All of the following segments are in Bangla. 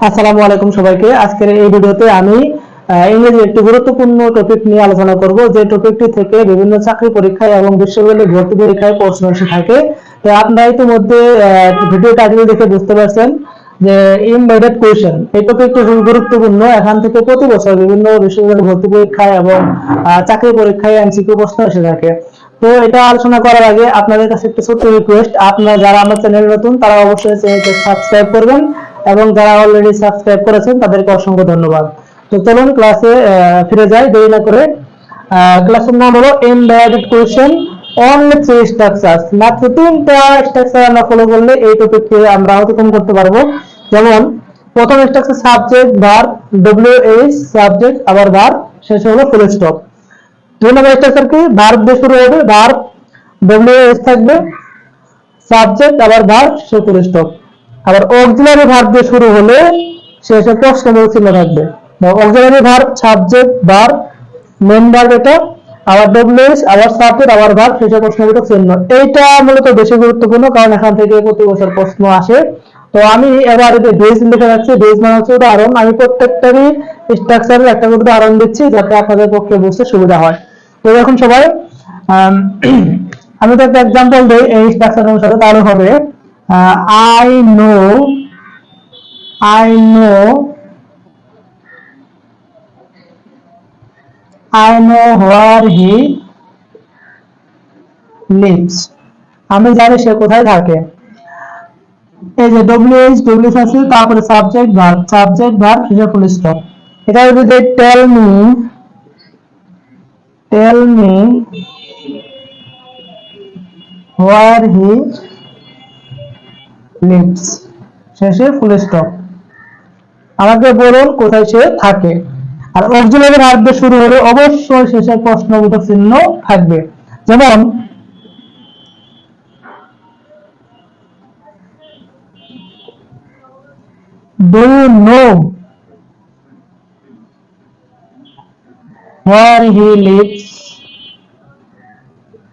আসসালামু আলাইকুম সবাইকে। আজকের এই ভিডিওতে আমি ইংরেজির একটি গুরুত্বপূর্ণ টপিক নিয়ে আলোচনা করব, যে টপিকটি থেকে বিভিন্ন চাকরি পরীক্ষায় এবং বিশ্ববিদ্যালয় ভর্তি পরীক্ষায় প্রশ্ন এসে থাকে। তো আপনারা ইতিমধ্যে ভিডিও টাইটেল দেখে বুঝতে পারছেন যে এমবেডেড কোয়েশ্চেন এই টপিকটি খুব গুরুত্বপূর্ণ। এখান থেকে প্রতি বছর বিভিন্ন বিশ্ববিদ্যালয় ভর্তি পরীক্ষায় এবং চাকরি পরীক্ষায় এমসিকিউ প্রশ্ন এসে থাকে। তো এটা আলোচনা করার আগে আপনাদের কাছে একটা ছোট্ট রিকোয়েস্ট, আপনারা যারা আমার চ্যানেল নতুন তারা অবশ্যই চ্যানেলটি সাবস্ক্রাইব করবেন এবং যারা অলরেডি সাবস্ক্রাইব করেছেন তাদেরকে অসংখ্য ধন্যবাদ। তো চলুন ক্লাসে ফিরে যাই দেরি না করে। ক্লাসের নাম হলো এমবেডেড কোয়েশ্চেন অনলি 3 স্ট্রাকচারস। মাত্র 3টা স্ট্রাকচার আমরা ফলো করলে এই টপিককে আমরা অতিক্রম করতে পারবো। যেমন প্রথম structure subject verb, WH subject আবার ভার্ব, শেষে হলো ফুল স্টপ। 2 নম্বর স্ট্রাকচার কি, ভার্ব দিয়ে শুরু হবে, ভার্ব ডব্লিউএইচ থাকবে, সাবজেক্ট আবার ভার্ব, শেষে ফুল স্টপ। আবার অক্সিলারি ভার্ব দিয়ে শুরু হলে শেষে প্রশ্নবোধক চিহ্ন থাকবে। Auxiliary verb subject verb main verb এটা, আবার ডব্লিউএইচ আবার সাবজেক্ট আবার ভার্ব, শেষে প্রশ্নবোধক চিহ্ন। এইটা মূলত বেশি গুরুত্বপূর্ণ, কারণ এখান থেকে প্রতি বছর প্রশ্ন আসে। তো আমি এবার এই বেস লিখে রাখছি। বেস মানে হচ্ছে উদাহরণ। আমি প্রত্যেকটারই স্ট্রাকচারের একটা করে উদাহরণ দিচ্ছি যাতে আপনাদের পক্ষে বুঝতে সুবিধা হয়। তো এখন সবাই আমি তো একটা এক্সাম্পল দেই এই স্ট্রাকচার অনুসারে, তাহলে হবে I know where he lives. আমি জানি সে কোথায় থাকে। এই যে ডব্লিউএইচ আছে, তারপরে সাবজেক্ট ভার্ব শেষে ফুল স্টপ। এটা যদি tell me where he lives, শেষে ফুল স্টপ। আমাকে বলুন কোথায় সে থাকে। আর অক্সিলারি ভার্ব দিয়ে শুরু হলে অবশ্যই শেষে প্রশ্নবোধক চিহ্ন থাকবে। যেমন do you know where he lives,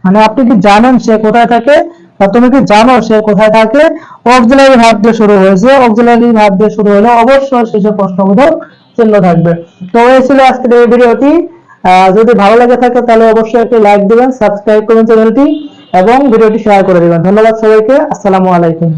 মানে আপনি কি জানেন সে কোথায় থাকে, বা তুমি কি জানো সে কোথায় থাকে। অক্সিলারি ভার্ব দিয়ে শুরু হয়েছে, অক্সিলারি ভার্ব দিয়ে শুরু হলে অবশ্যই শেষে প্রশ্নবোধক চিহ্ন থাকবে। তো এই ছিল আজকের এই ভিডিওটি। যদি ভালো লাগে থাকে তাহলে অবশ্যই একটি লাইক দিবেন, সাবস্ক্রাইব করবেন চ্যানেলটি এবং ভিডিওটি শেয়ার করে দিবেন। ধন্যবাদ সবাইকে। আসসালামু আলাইকুম।